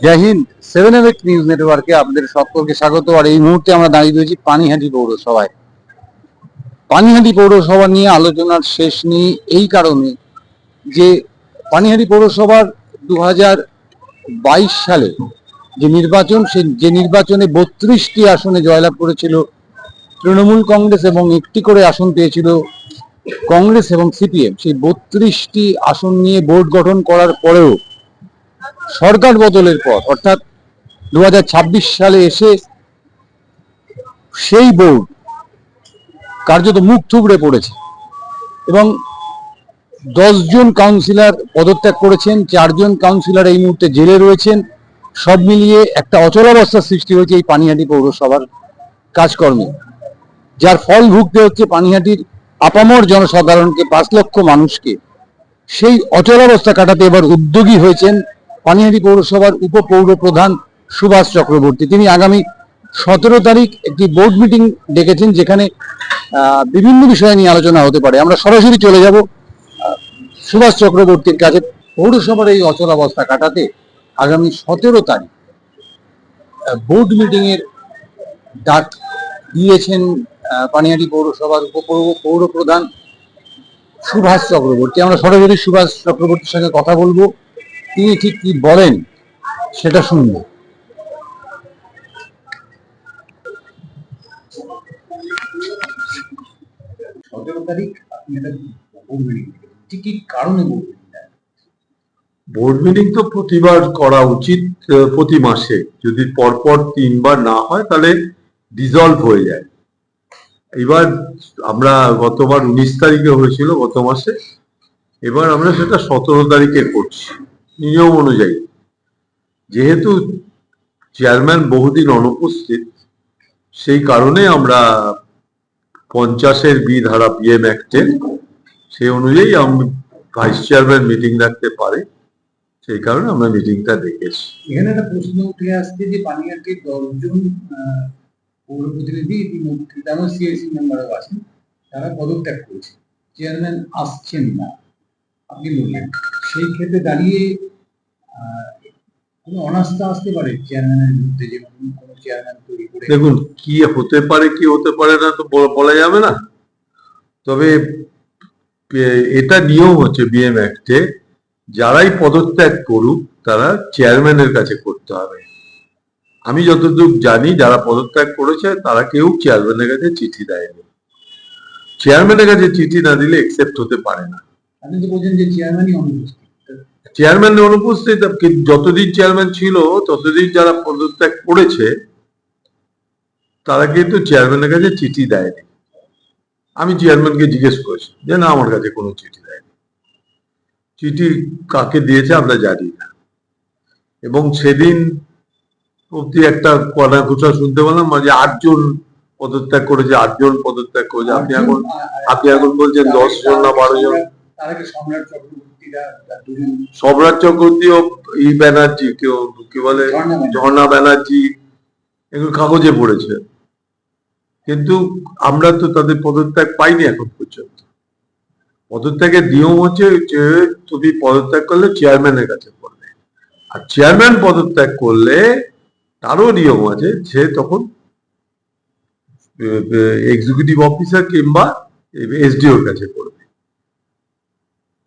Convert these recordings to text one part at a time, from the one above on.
জয় Hind. 7 news নেটওয়ার্কে আপনাদের সকলকে স্বাগত। আর এই মুহূর্তে আমরা দাঁড়িয়ে রয়েছি পানিহাটি পৌরসভায়। পানিহাটি পৌরসভা নিয়ে আলোচনার শেষ নেই, এই কারণে যে পানিহাটি পৌরসভার 2022 সালে যে নির্বাচন, যে নির্বাচনে 32টি আসনে জয়লাভ করেছিল তৃণমূল কংগ্রেস এবং একটি করে আসন পেয়েছিল কংগ্রেস এবং সিপিএম, সেই 32টি আসন নিয়ে বোর্ড গঠন করার পরেও সরকার বদলের পর অর্থাৎ 2026 সালে এসে সেই বোর্ড কার্যত মুখ থুবড়ে পড়েছে এবং 10 জন কাউন্সিলর পদত্যাগ করেছেন, 4 জন কাউন্সিলর এই মুহূর্তে জেলে রয়েছেন। সব মিলিয়ে একটা অচলাবস্থার সৃষ্টি হয়েছে এই পানিহাটি পৌরসভার কাজকর্মে, যার ফল ভুগতে হচ্ছে পানিহাটির আপামর জনসাধারণকে, 5 লক্ষ মানুষকে। সেই অচলাবস্থা কাটাতে এবার উদ্যোগী হয়েছেন পানিহাটি পৌরসভার উপপৌর প্রধান সুভাষ চক্রবর্তী। তিনি আগামী 17 তারিখ একটি বোর্ড মিটিং ডেকেছেন, যেখানে বিভিন্ন বিষয় নিয়ে আলোচনা হতে পারে। আমরা সরাসরি চলে যাব সুভাষ চক্রবর্তীর কাছে। পৌরসভার এই অচলাবস্থা কাটাতে আগামী 17 তারিখ বোর্ড মিটিং এর ডাক দিয়েছেন পানিহাটি পৌরসভার উপপৌর প্রধান সুভাষ চক্রবর্তী। আমরা সরাসরি সুভাষ চক্রবর্তীর সঙ্গে কথা বলবো, তিনি ঠিক কি বলেন সেটা শুনবো। বোর্ড মিটিং তো প্রতিবার করা উচিত, প্রতি মাসে। যদি পরপর 3 বার না হয় তাহলে ডিসলভ হয়ে যায়। এবার আমরা গতবার 19 তারিখে হয়েছিল গত মাসে, এবার আমরা সেটা 17 তারিখে করছি নিয়ম অনুযায়ী। যেহেতু চেয়ারম্যান বহুদিন অনুপস্থিত, সেই কারণে আমরা 50-এর বি ধারা পিএম অ্যাক্টের সেই অনুযায়ী ভাইস চেয়ারম্যান মিটিং রাখতে পারে, সেই কারণে আমরা মিটিংটা ডেকেছি। এখানে একটা প্রশ্ন উঠে আসছে যে পানিহাটির 10 জন পৌর প্রতিনিধি ইতিমধ্যে, যেমন সিআইসি মেম্বারও আছেন, তারা পদত্যাগ করেছে, চেয়ারম্যান আসছেন না। আপনি বললেন সেই ক্ষেত্রে দাঁড়িয়ে কোনো অনাস্থা আসতে পারে চেয়ারম্যানের বিরুদ্ধে, যে কোনো চেয়ারম্যান তৈরি করে। দেখুন, কি হতে পারে কি হতে পারে না তো বলা যাবে না, তবে এটা নিয়ম হচ্ছে বিএম অ্যাক্টে, যারাই পদত্যাগ করুক তারা চেয়ারম্যানের কাছে করতে হবে। আমি যতদূর জানি যারা পদত্যাগ করেছে তারা কেউ চেয়ারম্যানের কাছে চিঠি দেয়নি। চেয়ারম্যানের কাছে চিঠি না দিলে একসেপ্ট হতে পারে না। আপনি তো বলছেন যে চেয়ারম্যানই অনুপস্থিত। চেয়ারম্যান অনুপস্থিত, যতদিন চেয়ারম্যান ছিল ততদিন যারা পদত্যাগ করেছে তারা কিন্তু চেয়ারম্যানের কাছে চিঠি দেয়নি। আমি চেয়ারম্যানকে জিজ্ঞেস করেছি যে না, আমার কাছে কোনো চিঠি দেয়নি। চিঠি কাকে দিয়েছে আমরা জানি না। এবং সেদিন অব্দি একটা কড়াকুচা শুনতে পেলাম যে 8 জন পদত্যাগ করেছে, 8 জন পদত্যাগ করেছে। আপনি এখন বলছেন 10 জন না 12 জন। সম্রাট চক্রবর্তী ও ব্যানার্জি, কেউ কি বলে ঝর্ণা ব্যানার্জি, এগুলো কাগজে পড়েছে, কিন্তু আমরা তো তাদের পদত্যাগ পাইনি এখন পর্যন্ত। পদত্যাগের নিয়ম হচ্ছে যে তুমি পদত্যাগ করলে চেয়ারম্যানের কাছে করবে, আর চেয়ারম্যান পদত্যাগ করলে তারও নিয়ম আছে, সে তখন এক্সিকিউটিভ অফিসার কিংবা এসডিওর কাছে করবে।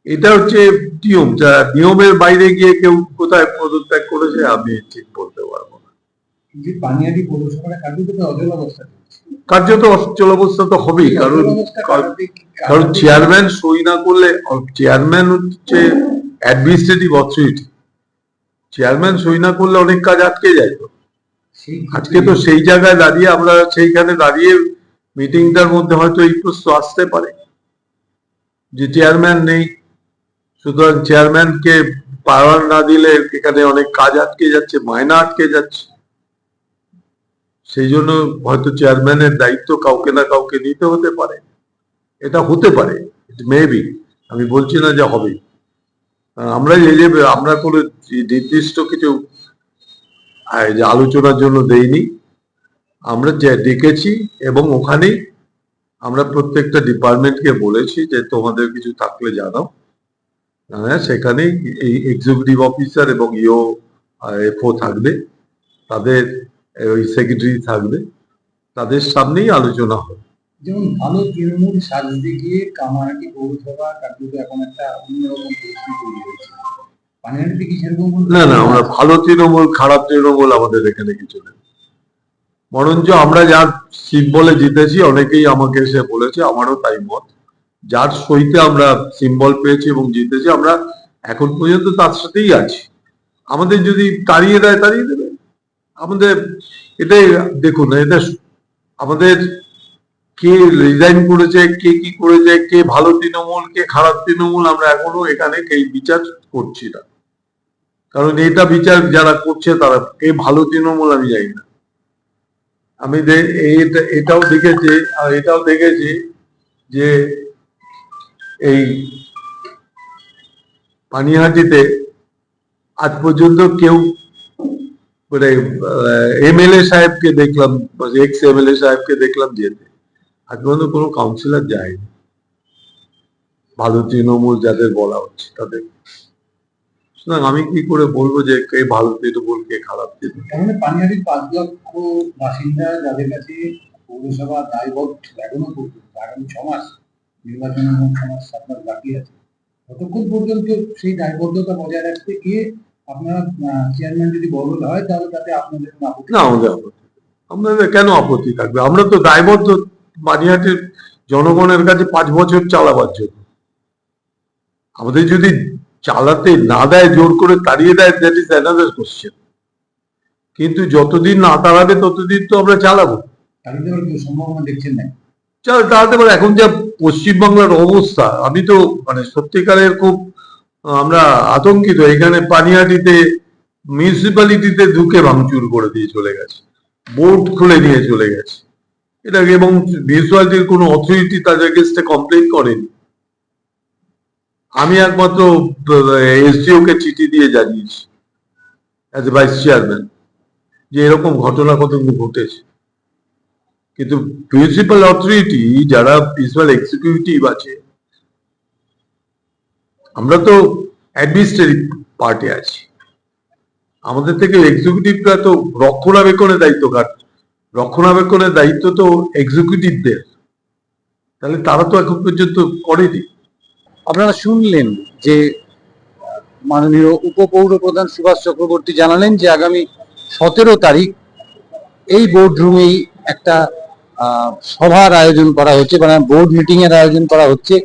এটা হচ্ছে নিয়ম, যা নিয়মের বাইরে গিয়ে কেউ কোথায় পদত্যাগ করেছে আমি ঠিক বলতে পারবো না। পানিহাটি পৌরসভার কার্যত অচল অবস্থা তো হবেই, কারণ চেয়ারম্যান সই না করলে, চেয়ারম্যান হচ্ছে অ্যাডমিনিস্ট্রেটিভ অথরিটি, চেয়ারম্যান সই না করলে অনেক কাজ আটকে যায়। তো আজকে তো সেই জায়গায় দাঁড়িয়ে আমরা সেইখানে দাঁড়িয়ে মিটিংটার মধ্যে হয়তো এই প্রশ্ন আসতে পারে যে চেয়ারম্যান নেই, সুতরাং চেয়ারম্যানকে পাওয়ার না দিলে এখানে অনেক কাজ আটকে যাচ্ছে, মায়না আটকে যাচ্ছে। সেই জন্য হয়তো চেয়ারম্যানের দায়িত্ব কাউকে না কাউকে নিতে হতে পারে। এটা হতে পারে, মেবি, আমি বলছি না যে হবে। আমরা আমরা কোনো নির্দিষ্ট কিছু আলোচনার জন্য দেইনি, আমরা ডেকেছি এবং ওখানেই আমরা প্রত্যেকটা ডিপার্টমেন্টকে বলেছি যে তোমাদের কিছু থাকলে জানাও। সেখানেই এই এক্সিকিউটিভ অফিসার এবং ইও এফও থাকবে, তাদের ওই সেক্রেটারি থাকবে, তাদের সামনেই আলোচনা হবে। যেমন ভালো তৃণমূল সাজতে গিয়ে কামারহাটি পৌরসভা কার্যত এখন একটা অন্যরকম পরিস্থিতি তৈরি হয়েছে। পানিহাটিতে কি সেরকম কোনো না না, আমরা ভালো তৃণমূল খারাপ তৃণমূল আমাদের এখানে কিছু নেই। বরঞ্চ আমরা যার সিম্বলে জিতেছি, অনেকেই আমাকে এসে বলেছে, আমারও তাই মত, যার সইতে আমরা সিম্বল পেয়েছি এবং জিতেছি, আমরা এখন পর্যন্ত তার সাথেই আছি। আমাদের যদি তাড়িয়ে দেয়, তাড়িয়ে দেবে। আমাদের এটাই দেখুন, এটা আমাদের কে রিজাইন করেছে, কে কি করেছে, কে ভালো তৃণমূল, কে খারাপ তৃণমূল, আমরা এখনো এখানে কে বিচার করছি না। কারণ এটা বিচার যারা করছে তারা কে ভালো তৃণমূল আমি জানি না। আমি এটাও দেখেছি, আর এটাও দেখেছি যে এই পানিহাটিতে আজ পর্যন্ত কেউ মানে এমএলএ সাহেবকে দেখলাম, এক্স এমএলএ সাহেবকে দেখলাম যেতে, আজ পর্যন্ত কোনো কাউন্সিলর যায়নি ভালো তৃণমূল যাদের বলা হচ্ছে তাদের। সুতরাং আমি কি করে বলবো যে কে ভালো তৃণমূল, কে খারাপ তৃণমূল? তার মানে পানিহাটির 5 লক্ষ বাসিন্দা যাদের কাছে পৌরসভা দায়বদ্ধ এখনো পর্যন্ত, আগামী 6 মাস নির্বাচন এবং 6 মাস আপনার বাকি আছে, ততক্ষণ পর্যন্ত সেই দায়বদ্ধতা বজায় রাখতে গিয়ে আপনারা চেয়ারম্যান যদি বদল হয় তাহলে তাতে আপনাদের কোনো আপত্তি না, আমাদের আপত্তি, আমাদের কেন আপত্তি থাকবে? আমরা তো দায়বদ্ধ পানিহাটির জনগণের কাছে 5 বছর চালাবার জন্য। আমাদের যদি চালাতে না দেয়, জোর করে তাড়িয়ে দেয়, দ্যাট ইজ অ্যানাদার কোশ্চেন। কিন্তু যতদিন না তাড়াবে ততদিন তো আমরা চালাবো। তাহলে দেওয়ার কোনো সম্ভাবনা দেখছেন না? তাড়াতে পারে। এখন যা পশ্চিমবাংলার অবস্থা, আমি তো মানে সত্যিকারের খুব আমরা আতঙ্কিত। এখানে পানিহাটিতে মিউনিসিপ্যালিটিতে ঢুকে ভাঙচুর করে দিয়ে চলে গেছে, বোর্ড খুলে নিয়ে চলে গেছে এটাকে, এবং মিউনিসিপ্যালিটির কোনো অথরিটি তাদের এগেইনস্টে কমপ্লেন করেনি। আমি একমাত্র এসডিও কে চিঠি দিয়ে জানিয়েছি অ্যাজ এ ভাইস চেয়ারম্যান যে এরকম ঘটনা কতগুলো ঘটেছে। কিন্তু প্রিন্সিপাল অথরিটি যারা প্রিন্সিপাল এক্সিকিউটিভ আছে, আমরা তো অ্যাডমিনিস্ট্রেটিভ পার্টে আছি, আমাদের থেকে এক্সিকিউটিভরা তো রক্ষণাবেক্ষণের দায়িত্ব কাটে, রক্ষণাবেক্ষণের দায়িত্ব তো এক্সিকিউটিভদের, তাহলে তারা তো এখন পর্যন্ত করেনি। আপনারা শুনলেন যে মাননীয় উপপৌর প্রধান সুভাষ চক্রবর্তী জানালেন যে আগামী 17 তারিখ এই বোর্ড রুমেই একটা সভার আয়োজন করা হচ্ছে, মানে বোর্ড মিটিং এর আয়োজন করা হচ্ছে,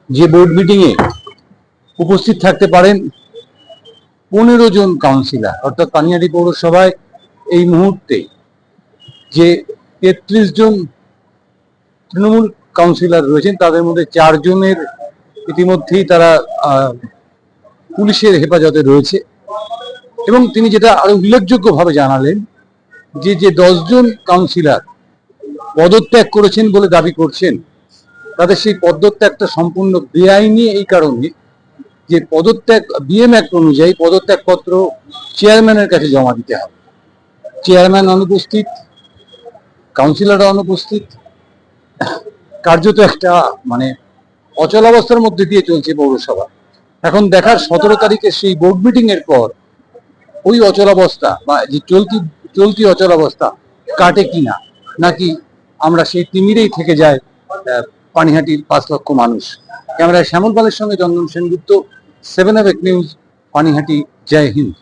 যে বোর্ড মিটিং এ উপস্থিত থাকতে পারেন 15 জন কাউন্সিলর। অর্থাৎ পানিহাটি পৌরসভায় এই মুহূর্তে যে 33 জন তৃণমূল কাউন্সিলর রয়েছেন, তাদের মধ্যে 4 জনের ইতিমধ্যেই তারা পুলিশের হেফাজতে রয়েছে। এবং তিনি যেটা আরো উল্লেখযোগ্যভাবে জানালেন যে 10 জন কাউন্সিলর পদত্যাগ করেছেন বলে দাবি করছেন, তাদের সেই পদত্যাগটা সম্পূর্ণ বেআইনি, এই কারণে যে পদত্যাগ বিএম অ্যাক্ট অনুযায়ী পদত্যাগপত্র চেয়ারম্যানের কাছে জমা দিতে হবে। চেয়ারম্যান অনুপস্থিত, কাউন্সিলররা অনুপস্থিত, কার্যত একটা মানে অচলাবস্থার মধ্যে দিয়ে চলছে পৌরসভা। এখন দেখার 17 তারিখে সেই বোর্ড মিটিং এর পর ওই অচলাবস্থা বা যে চলতি অচলাবস্থা কাটে কিনা, নাকি আমরা সেই তিমিরেই থেকে যায় পানিহাটির 5 লক্ষ মানুষ। ক্যামেরায় শ্যামল পালের সঙ্গে চন্দন সেনগুপ্ত, 7 অ্যাওয়েক নিউজ, পানিহাটি। জয় হিন্দ।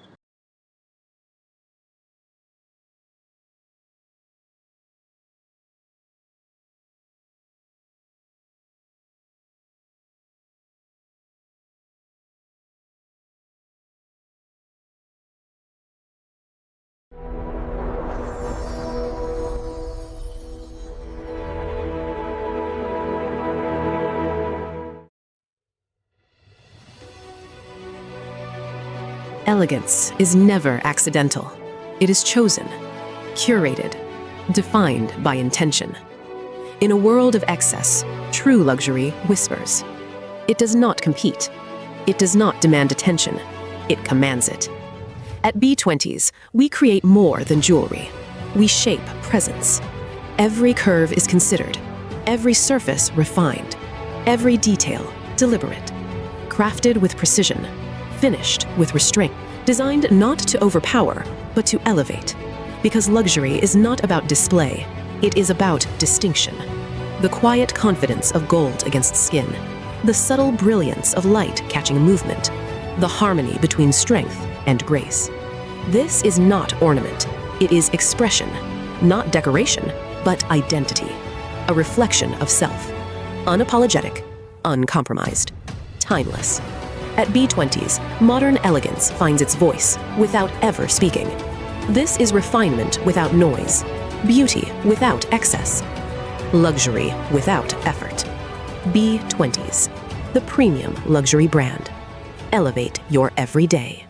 Elegance is never accidental. It is chosen, curated, defined by intention. In a world of excess, true luxury whispers. It does not compete. It does not demand attention. It commands it. At B20s, we create more than jewelry. We shape presence. Every curve is considered, every surface refined, every detail deliberate, crafted with precision, finished with restraint. Designed not to overpower, but to elevate. Because luxury is not about display, it is about distinction. The quiet confidence of gold against skin, the subtle brilliance of light catching movement, the harmony between strength and grace. This is not ornament, it is expression, not decoration, but identity, a reflection of self. Unapologetic, uncompromised, timeless. At B20s, modern elegance finds its voice without ever speaking. This is refinement without noise, beauty without excess, luxury without effort. B20s, the premium luxury brand. Elevate your everyday.